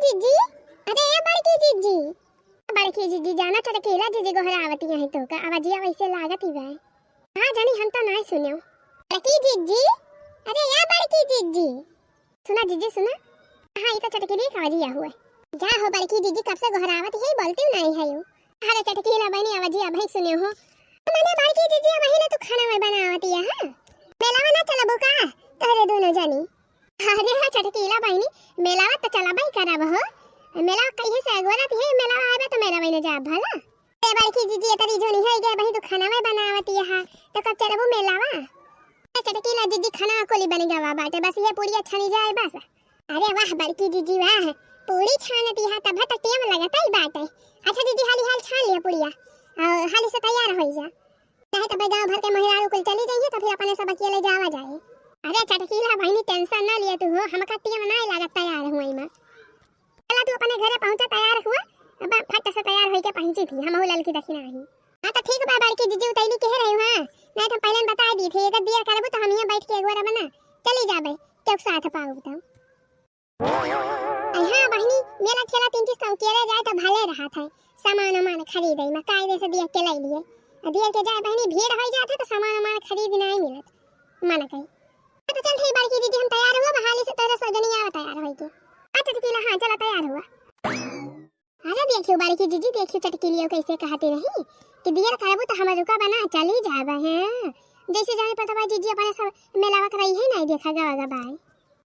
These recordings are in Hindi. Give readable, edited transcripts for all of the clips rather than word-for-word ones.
जीजी, अरे ये बड़की जीजी जाना चटकीला जीजी गोहरावती है तो का आवाजिया वैसे लागत ही बे। हां जानी हम तो नहीं सुनियो। बड़की जीजी, अरे ये बड़की जीजी, सुना जीजी सुना। हां ये तो चटकीली का आवाजिया हुआ। जा हो बड़की जीजी कब से गोहरावती है बोलती नहीं है यो। अरे चटकीला बनी आवाजिया भाई सुनियो हो। मैंने बड़की जीजी वही तो खाना में बनावती है। हां मेला में ना चलबो का तोरे दोनों जानी। अरे हां चटकीला बहनी मेला तो चला भाई करब हो। मेला कहिए से गोरत है मेला आवे तो मेला में जा भला। ए बड़की जीजी तरी जोनी है गे भाई तो खाना में बनावती है तो कब चलबो मेलावा। चटकीला जीजी खाना कोली बन गवा बाटे बस ये पूरी छानी जाए बस। अरे वाह बड़की जीजी वाह पूरी छानती है तब तक टेम लगता ही बाटे। अच्छा जीजी हाली हाल छान लिया पूरिया और हाली से तैयार हो जा नहीं तो गांव भर के महिलाओं को चली जाइए तो फिर अपने सब अकेले जावा जाए। अरे चटकीला बहनी टेंशन ना लिए तू हो हमका टेम नहीं लागत तैयार हुई मैं। चला तू अपने घरे पहुंचा तैयार हुआ अब फट से तैयार होके पहुंची थी हम ललकी दखिना ही। हां तो ठीक बा बड़की जीजी उतैली कह रही हूं। हां नहीं तो पहले बता दी थी एक दिया करबो तो हम यहां बैठ के एक बार बना चली जाबे तो साथ पाऊ तो। हां बहनी मेरा खेला 3 चीज तो केरे जाए तो भले रहा था सामान खरीदे में कायदे से दिया के ले लिए दिया के जाए बहनी भीड़ हो जाते तो सामान खरीद नहीं मिलत मन कहीं। तो चल ठीक बड़की जीजी हम तैयार हुआ बहाली से तेरे सजनी आवा तैयार होई के। अच्छा चटकीला हां चला तैयार हुआ। अरे देखियो बड़की जीजी देखियो चटकीलियो कैसे कहती रही कि दियर करबो तो हम रुका बना चली जाबे हैं जैसे जाने पता जीजी अपने सब मेलावा कराई है नहीं देखा गवा बाय।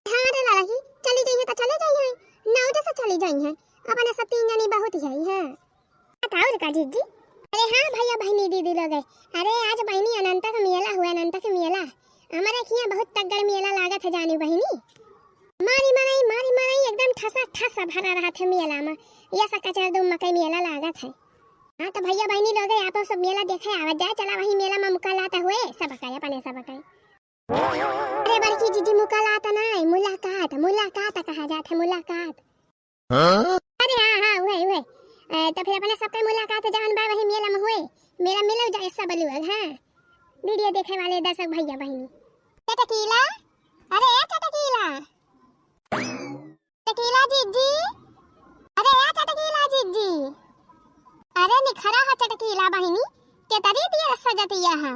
हां रे लाला की चली जाइए तो चले जाइए ना उधर से चली जाइए अपने सब 3 जनी बहुत है हैं बताओ का जीजी। अरे हां भैया बहनी दीदी लोग अरे आज बहनी अनंत का मेला हुआ अनंत का मेला हमारे यहाँ बहुत तगड़ मेला लागत है जानी बहनी। मारी मराई एकदम ठसा ठसा भरा रहा था मेला में ये सका चल दो मकई मेला लागत है। हां तो भैया बहनी लोग आप सब मेला देखे आवाज जाए चला वही मेला में मुकालात हुए सब का अपने सब का। अरे बड़की जीजी मुकालात नहीं मुलाकात कहा जाता है मुलाकात। अरे हां हुए तो फिर अपने सबके मुलाकात जान बा वही मेला में हुए मेला मिलो जाए सब लोग। हां वीडियो देखे वाले दर्शक भैया बहनी चटकीला अरे ए चटकीला जीजी अरे ए चटकीला जीजी अरे निखरा है चटकीला बहनी के तरी दिया सजतिया है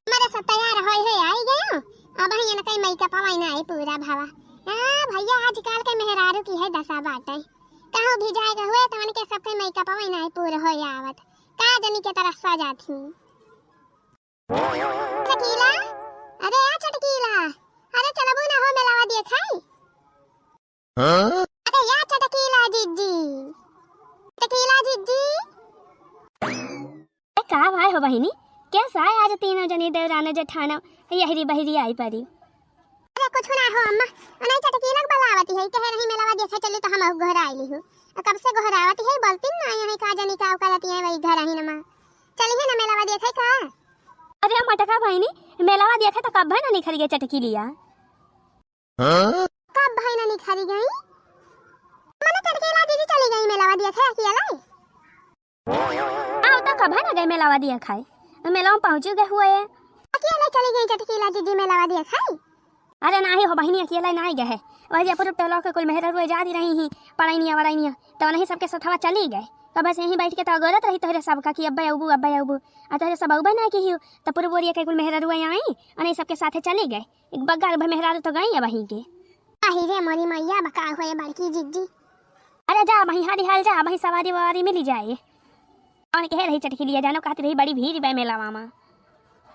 हमारे सब तैयार होय है आई गयो अब ही न कई मेकअप हवाई ना आई पूरा भावा। हां भैया आजकल के मेहरारू की है दशा बाटे कहां भी जाएगा हुए तो उनके सबके मेकअप हवाई ना पूरा होय आवत का जनी के तरह सजाती चटकीला अरे आ चटकीला अरे चलबो ना हो मेलावा देखाई। अरे या चटकीला जीजी का भाई हो बहिनी कैसा है आज तीनों जनी देवराना जेठाना यहरी बहरी आई परी। अरे कुछ ना हो अम्मा नहीं चटकीला बुलावती है कह रही मेलावा देखे चली तो हम घर आईली हूं कब से घर आवती है बोलती ना यहां का जनी का करती है वही घर ही ना चली है ना मेलावा देखे का। अरे मटका बहिनी मेलावा देखे तो कब भाई ना निखर गए चटकी लिया कब भाई ना निखर गई मने चटकीला दीदी चली गई मेलावा देखे अकेला आओ तो कब भाई ना गए मेलावा दिया खाए मेला में पहुंच गए हुए अकेला चली गई चटकीला दीदी मेलावा देखे। अरे ना ही हो बहिनी अकेला ना गए है वही अपुर टोलो के कुल मेहरा रुए जा रही ही पढ़ाई तो नहीं सबके साथ चली गए तो बस यहीं बैठ के तो गलत रही तोहरे सबका कि अब्बा अबू आ तोहरे सब अबा ना की तो पूरे बोरिया के कुल मेहरा रुए आई और सबके साथे चली गए एक बग्गा मेहरा तो गई है वहीं के। आही रे मोरी मैया बका होए बड़की जीजी। अरे जा वहीं हारी हाल जा वहीं सवारी ववारी मिली जाए और कह रही चटकी लिया जानो कहती रही बड़ी भीड़ बे मेला मामा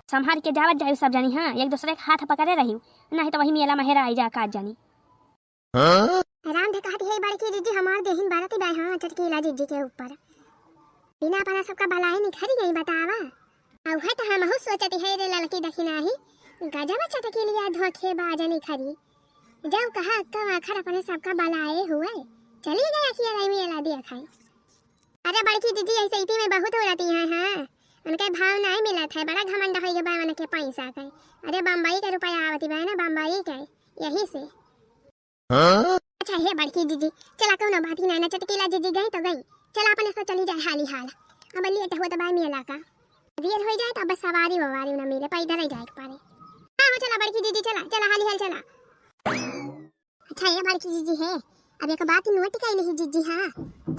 संभाल के जावत जाए सब जानी। हां एक दूसरे के हाथ पकड़े रही नहीं तो वही मेला मेहरा आई जा काज जानी। राम कहती है बड़की जीजी हमार देहिन बारती बाय। हां चटकीला जीजी के ऊपर बिना पना सबका बलाई निखरी गई बतावा औ है तो हम सोचती है रे लड़की दखिना ही गजब चटकीलिया धोखे बाजा निखरी जब कहा तो आखिर अपने सबका बलाए हुए चली गई अकेला मेला देखाई। अरे बड़की जीजी ऐसे इती में बहुत हो रहती है। हां उनके भाव नहीं मिला था बड़ा घमंड हो गया बावन के पैसा का। अरे बम्बई के रुपया आवती बा ना बम्बई के यही से। अच्छा है बड़की जीजी चला कौन बात ही ना चटकीला जीजी गई तो गई चला अपने से चली जाए हाली हाल अब लेट हुआ तो बाय मेला का देर हो जाए तो बस सवारी ववारी ना मिले पैदल ही जाए पारे। हां चला बड़की जीजी चला हाली हाल चला। अच्छा ये बड़की जीजी है अब एक बात नोट कर ली जीजी। हाँ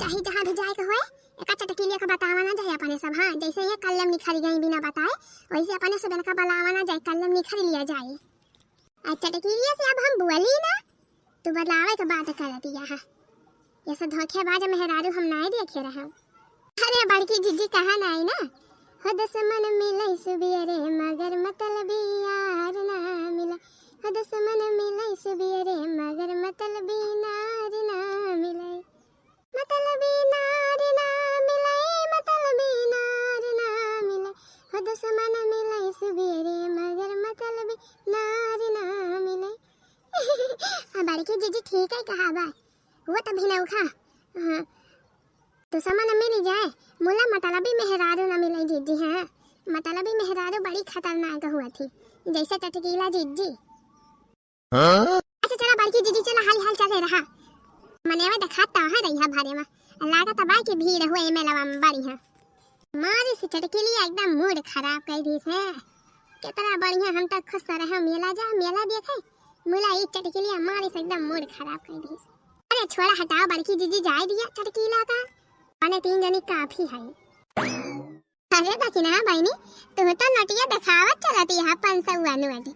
चाहे जहाँ भी जाए के होए एक चटकीले का बतावा ना जाए अपने सब। हाँ जैसे ये कलम निखर गई बिना बताए वैसे अपने सब का बलावा ना जाए, कलम निखर लिया जाए। अच्छा चटकीलिया से अब हम बोली ना तो बदलावे के बात कर दिया। हाँ ये सब धोखेबाज मेहरारू हम नहीं देखे रहे। अरे बड़की जीजी कहा नहीं ना, खुद से मन मिले सुबियरे मगर मतलबी यार ना मिले, खुद से मन मिले सुबियरे मगर मतलबी नार ना मिले, मतलबी नार ना मिले, मतलबी नार ना मिले, खुद से मन मिले सुबियरे मगर मतलबी नार ना मिले। बड़की जीजी ठीक है कहा बा, वो तभी ना उखा। हाँ तो समन मिल जाए मुला मतलबी मेहरारू न मिले जीजी। हाँ मतलबी मेहरारू बड़ी खतरनाक हुआ थी जैसे चटकीला जीजी। अच्छा चला बड़की जीजी चला हाल हाल चले रहा मनेवा दिखाता है रही भारे में लागत बाई की भीड़ हुए मेला में बड़ी है। मारी से चटकीली एकदम मूड खराब कर दी से कितना बढ़िया हम तक खुश रहे मेला जा मेला देखे मुला एक चटकीली मारी से एकदम मूड खराब कर दी। अरे छोड़ा हटाओ बड़की जीजी जाए दिया चटकीला का अने 3 जनी काफी है। अरे दखिना बहनी तू तो नटिया दिखावत चलती है 500 नोट।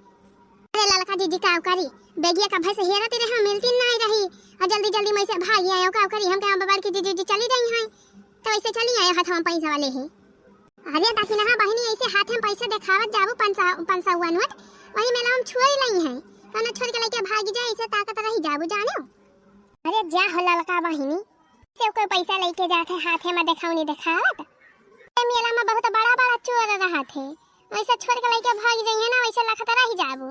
अरे ललका जीजी काव करी बेगिया का भैंस हेरती रहे मिलती नहीं रही और जल्दी जल्दी मैं से भागी आयो काव करी हम के बबर की जीजी चली गई हैं तो ऐसे चली आए हाथ में पैसा वाले ही। अरे दखिना बहनी ऐसे हाथ में पैसा दिखावत जाबू 500 नोट वही मेला हम छोड़ लई हैं कना छोड़ के लेके भागी जाए ऐसे ताकत रही जाबू जानो। अरे जा हो ललका बहनी से कोई पैसा लेके जाते हाथे में दिखाऊनी दिखावत मेला में बहुत बड़ा बड़ा चोर रहा थे वैसे छोड़ के लेके भाग जाइए ना वैसे लखत रही जाबू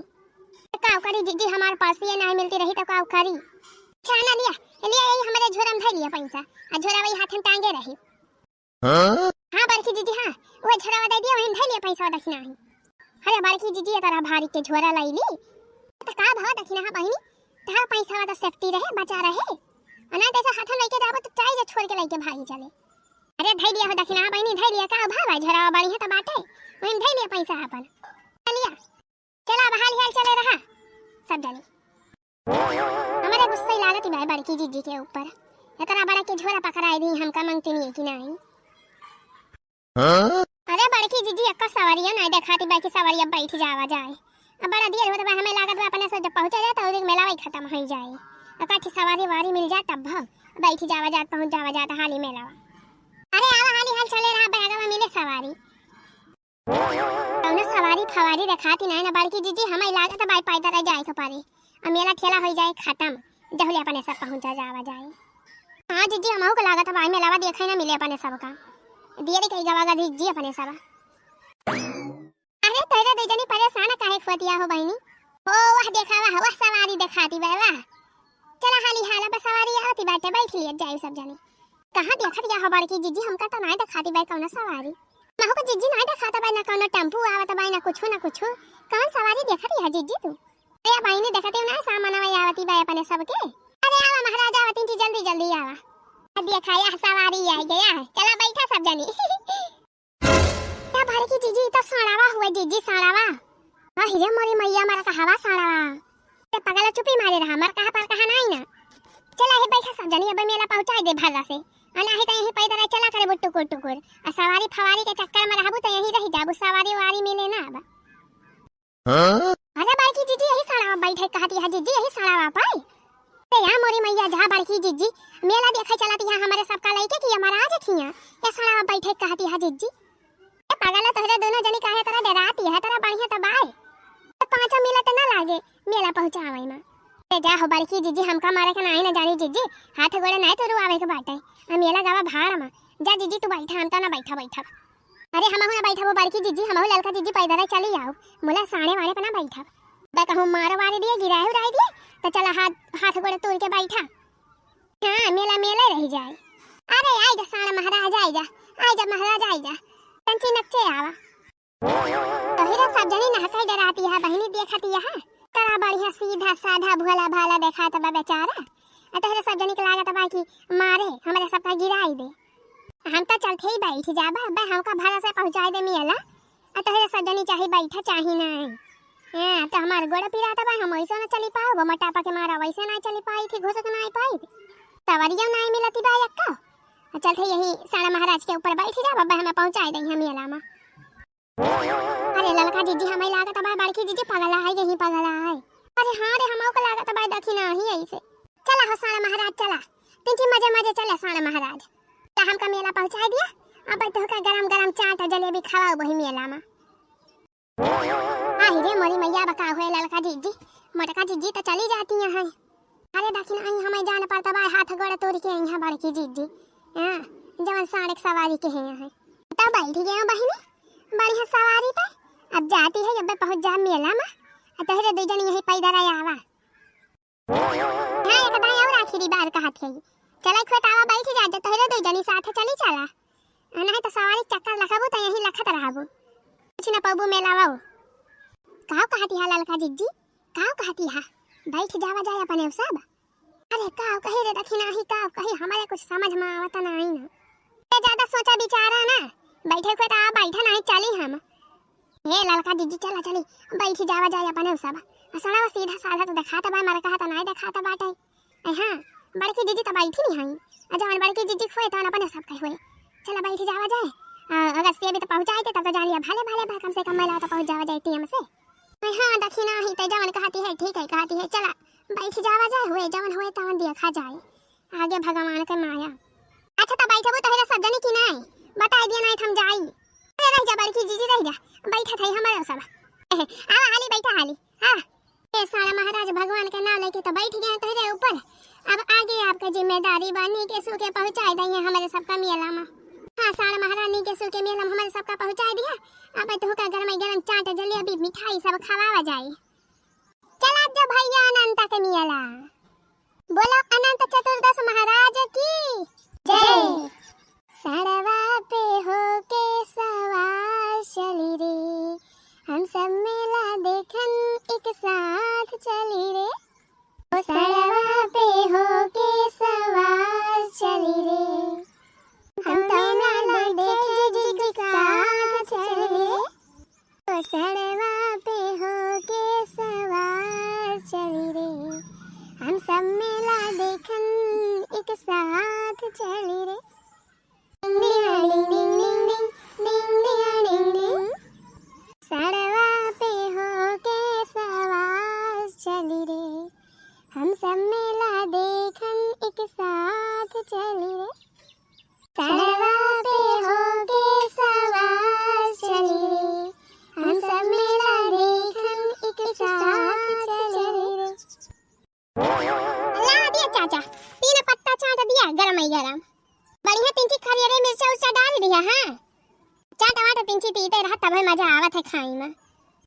काव करी जीजी हमारे पास ये नहीं मिलती रही तो काव करी छाना लिया यही हमारे झोरा में धर लिया पैसा और झोरा वही हाथ में टांगे रही। हाँ बड़की जीजी हाँ वो झोरा दे दिया वही धर लिया पैसा दक्षिणा ही। अरे बड़की जीजी तरह भारी के झोरा लाई ली तो का भाव दक्षिणा बहनी तार पैसा वाला सेफ्टी रहे बचा रहे अना जैसे हाथ में लेके जाबो तो चाहिए छोड़ के लेके भागी चले। अरे धै लिया हो दक्षिणा बहनी धै लिया का भाव है झोरा बड़ी है तो बाटे वही धै लिया पैसा अपन लिया चला बहाल हाल चले रहा सब जानी। हमारे गुस्सा लागत है बड़की जीजी के ऊपर इतना बड़ा के झोरा पकड़ाई दी हमका मांगती नहीं कि नहीं। अरे बड़की जीजी अक्का सवारियां नहीं दिखाती बाकी सवारियां बैठ जावा जाए अब बड़ा देर हो तो हमें लागत अपने से जब पहुंचा जाए तो मेला वही खत्म हो जाए अच्छी सवारी वारी मिल जाए तब बैठ जावा जात पहुंच जावा जाता हाली मेला। अरे आवा हाली हाल चले रहा बैगा में मिले सवारी तो सवारी फवारी दिखाती नहीं ना बड़की जीजी हमें लागत बाई पैदल रह जाए के पारे अब मेला ठेला हो जाए खत्म जहुले अपने सब पहुंचा जावा जाए। हाँ जीजी हमहू को लागत बाई मेलावा देखे ना मिले अपने सब का दियरी कई गवागा जीजी अपने सब। अरे तेरे दे जनी परेशान काहे खोतिया हो बहनी ओ वाह देखावा हवा सवारी दिखाती बे वाह चला हाली हाला बस सवारी आती बाटे बैठ लिया जाए सब जाने कहां देखत या हो बड़की जीजी हमका तो नहीं दिखाती बे कौन सवारी महू को जीजी नहीं दिखाता बे ना कौन टेंपू आवत बे ना कुछ कौन सवारी देखत है जीजी तू। अरे बहनी देखते ना सामान आवती बे अपने सबके। अरे आवा महाराज आवती जल्दी जल्दी आवा दिखाया सवारी आ गया चला बैठा सब जानी। क्या बड़की जीजी तो साड़ावा हुआ जीजी साड़ावा वाह रे मोरी मैया मारा का हवा साड़ावा ते पगला चुपी मारे रहा मर कहा पर कहा नहीं ना चला हे बैठा सब जनी अब मेला पहुंचा दे भला से अना है तो यही पैदल चला करे टुकुर टुकुर और सवारी फवारी के चक्कर में रहबू तो यही रही जाबू सवारी वारी मिले ना अब। अरे बड़की जीजी यही साड़ावा बैठे कहती है जीजी यही साड़ावा पाई ते या मोरी मैया जा बड़की जीजी मेला देखे चलाती है हमारे सबका लइके कि हमारा आज खिया ये साड़ावा बैठे कहती है जीजी पागल तोहरे दोनों जनी काहे तरह डराती है तरह बढ़िया तबाय 5 मिनट ना लागे मेला पहुंचावे में ते जा हो बड़की जीजी हमका मारे के नहीं ना जानी जीजी हाथ गोड़े नहीं तो रुआवे के बाटे हम मेला गावा भाड़ में जा जीजी तू बैठा हम तो ना बैठा। अरे हम ना बैठा वो बड़की जीजी हम ललका जीजी पैदल चली आओ मोला साणे वाले पे ना बैठा बे कहूं मार वारी दिए गिराए उड़ाई दिए तो चला हाथ गोड़े तोड़ के बैठा हां मेला मेला रह जाए। अरे आई जा साणे महाराज आई जा महाराज आई जा कंची नक्चे आवा तो हिरा सब जनी नहकाई डराती है बहनी देखती है तरा बढ़िया सीधा साधा भोला भाला देखा तब बेचारा तो हिरा सब जनी के लागत बा कि मारे हमारे सबका गिराई दे हम तो चलते ही बैठ जाबा बे हमका भला से पहुंचाई दे मेला तो हिरा सब जनी चाहे बैठा चाहे नहीं हां तो हमार गोड़ पिराता बा हम ऐसे ना चली पाओ मोटापा के मारा वैसे ना चली पाई थी घुसक ना आई पाई सवारियां नहीं मिलती बा यक्का। चल थे यही साड़ा महाराज के ऊपर बैठ जा बब्बा हमें पहुंचाए दई हम मेला में। अरे ललका जीजी हमें लागत बा बड़की जीजी पगला है यही पगला है। अरे हां रे हमो को लागत बा दखी नहीं ऐसे। चला हो साड़ा महाराज चला तिंची मजे मजे चले साड़ा महाराज ता हमका मेला पहुंचा दिया। अब तो का गरम गरम चाट जलेबी खावा वही मेला में। आई रे मोरी मैया बका हुए ललका जीजी मोटका जीजी तो चली जाती है। अरे दखी नहीं हमें जान पड़ता बा हाथ गोड़ तोड़ के यहाँ बड़की जीजी हां जवन साड़े सवारी के हैं तब बैठ गए बहिनी बढ़िया सवारी पे। अब जाती है अब पहुंच जा मेला में तहरे दे जन यही पैदल आवा। हां एक दाई और आखिरी बार कहत है चला खोटावा बैठ जा तहरे दे जनी साथ चली चला नहीं तो सवारी चक्कर लगाबो तो यही लखत रहबो कुछ न पबू मेला वाओ। काव कहती है ललका जीजी काव कहती है बैठ जावा जाए अपने सब। अरे काव कहे रे दखी नहीं काव कहे हमारे कुछ समझ में आवत नहीं ना ज्यादा सोचा विचारा ना बैठे खोटा बैठा नहीं चली हम। हे ललका जीजी चला चली बैठ जावा जाए अपने सब सड़ा सीधा साधा तो दिखाता बा मर कहा तो नहीं दिखाता बाटे। हां बड़की जीजी तो बैठी नहीं हई जवन बड़की जीजी खोए तो अपने सब कहे हुए चला बैठ जावा जाए। अगर से भी तो पहुंचाए तब तो जालिया भले भले कम से कम मेला तो पहुंच जावा जाए टीएम से। हां दखी नहीं तो जवन कहती है ठीक है कहती है चला बैठ जावा जाए हुए जवन हुए तवन देखा जाए आगे भगवान के माया। अच्छा तो बैठबो तो सब जनी की नहीं बता दिया नहीं हम जाई। अरे रह जा बड़की जीजी रह जा बैठा थे हमारे सब आ हाली बैठा हाली। हां ए सारा महाराज भगवान के नाम लेके तो बैठ गए तेरे ऊपर। अब आगे आपका जिम्मेदारी बनी के सु के पहुंचाए देंगे हमारे सबका मेला में। हां सारा महारानी के सु के मेला में हमारे सबका पहुंचा दिया। अब तो का गरम चाट जलेबी मिठाई सब खवावा जाए। चला जो भैया अनंत के मेला बोलो अनंत चतुर्दश महाराज की जय। सड़वा पे होके सवार चली रे हम सब मेला देखन एक साथ चली रे। ओ सड़वा पे होके सवार चली रे हम तो मेला देखे एक साथ चली रे। ओ सड़वा पे होके सवार चली रे हम सब मेला देखन एक साथ चली रे। सड़वा पे होके सवार चली रे हम सब मेला देखन एक साथ चली रे। सड़वा पे होके सवार चली रे हम सब मेला देखन एक साथ चली रे। ला दिया चाचा 3 पत्ता चाट दिया गरम ही गरम बढ़िया तिंची खरियरे मिर्चा उर्चा डाल दिया। हां चाट वाट तिंची तीते रहा तब मजा आवत है खाई में।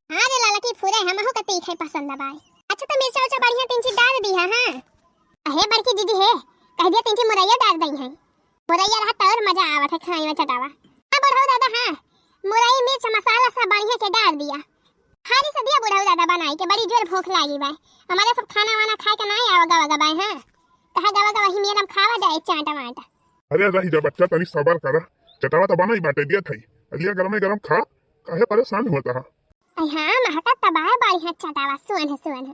हां रे लाला की फुरे हमहु का तीखे पसंद बाय। अच्छा तो मिर्चा उर्चा बढ़िया तिंची डाल दिया। हां अहे बड़की दीदी है कह दिया तिंची मुरैया डाल दई है मुरैया रहा तो और मजा आवत है खाई में चटावा। हां बढ़ो दादा हां मुरई मिर्च मसाला सब बढ़िया के डाल दिया। हारी से दिया बुढ़ऊ दादा बनाई के बड़ी जोर भूख लागी बाय हमारे सब खाना वाना खाए के नहीं आवगा वगा बाय। हां कहा गवा गवा ही मेरा खावा जाए चाट माटा। अरे रही जा बच्चा तनी सबर करा चटावा तो बना ही बाटे दिया थई अलिया गरम ही गरम खा काहे परेशान होता है। हां महका तबाह बढ़िया चटावा सुन है।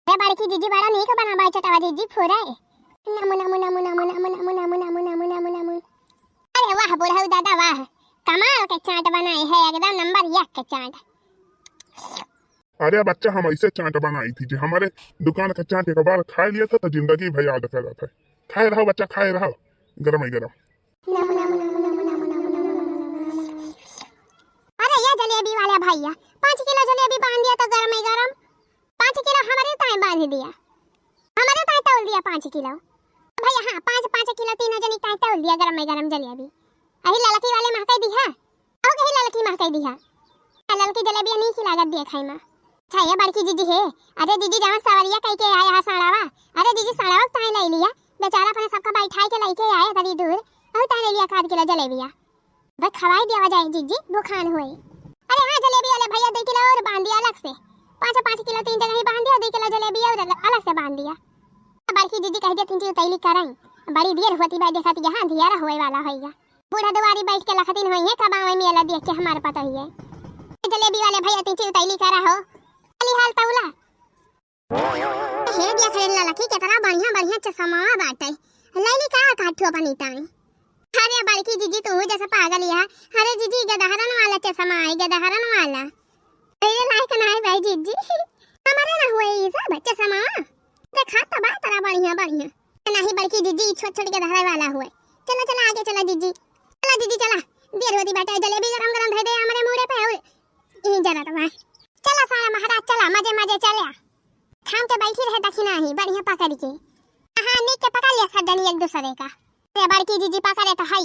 अरे बड़की जीजी बड़ा नहीं का बना बाय चटावा जीजी फुरे नमु नमु नमु नमु नमु नमु नमु नमु नमु नमु नमु। अरे वाह बुढ़ऊ दादा वाह कमाल के चाट बनाए है एकदम नंबर 1 के चाट। अरे बच्चा हम ऐसे चाट बनाई थी जो हमारे दुकान का चाट एक बार खा लिया था तो जिंदगी भर याद कर रहा था। खाए रहो बच्चा खाए रहो गरम ही गरम। अरे ये जलेबी वाले भैया 5 किलो जलेबी बांध दिया तो गरम ही गरम 5 किलो हमारे ताई बांध दिया हमारे ताई तौल दिया 5 किलो भैया। हां 5 किलो तीनों जनी ताई तौल दिया गरम ही गरम जलेबी। अही ललकी वाले महकाई दी है और कही ललकी महकाई दी है ललकी जलेबी नहीं की लागत दिया खाई में। अच्छा ये बड़की जीजी है। अरे दीदी जहां सवरिया कह के आया साड़ावा। अरे दीदी साड़ावा ताई ले लिया बेचारा अपने सबका बैठाई के लेके आया तरी दूर और ताई ले लिया 1 किलो जलेबिया बस खवाई दिया जाए जीजी भूखान हुई। अरे हां जलेबी वाले भैया 2 किलो और बांध दिया अलग से 5 किलो 3 जगह ही बांध दिया 2 किलो जलेबी और अलग से बांध दिया। बड़की दीदी कह दिया तिंची उतैली कराई बड़ी देर होती बाई देखा हां धियारा होए वाला होएगा बूढ़ा दुआरी बैठ के लखतीन होई है कब आवे मेला देख के हमारे पता ही है। जलेबी वाले भैया तिंची उतैली करा हो खाली हाल तौला हे दिया खरे देखी कितना बढ़िया बढ़िया चश्मा बाटे लैली का काठो बनीता है। अरे बड़की जीजी तू जैसे पागल है। अरे जीजी गदहरन वाला चश्मा है गदहरन वाला तेरे लायक ना है भाई जीजी हमारे ना हुए ये सब चश्मा देखा तो बा तेरा बढ़िया बढ़िया नहीं बड़की जीजी छोट छोट गदहरे वाला हुए। चला चला आगे चला जीजी चला देर होती बाटे जलेबी गरम गरम दे दे हमारे मुंह पे और यही जरा तो भाई चला सारा महाराज चला मजे मजे चले थाम के बैठी रहे दखिना ही बढ़िया पकड़ के हां नीक के पकड़ लिया सब जनी एक दूसरे का। अरे बड़की जीजी पकड़े तो हई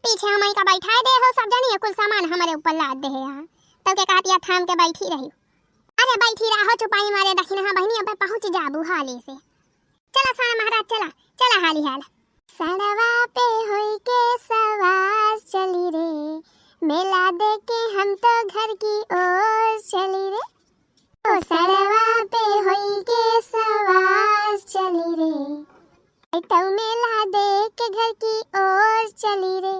पीछे हम का बैठाए दे हो सब जनी कुल सामान हमारे ऊपर लाद दे है यहां तब के कहतिया थाम के बैठी रही। अरे बैठी रहो चुपाई मारे दखिना हां बहनी अब पहुंच जाबू हाली से। चला सारा महाराज चला हाली हाल सड़वा पे होई के सवार चली रे मेला देखे हम तो घर की ओर चली रे ओ सड़वा पे होई के सवार चली रे तो मेला देख घर की ओर चली रे।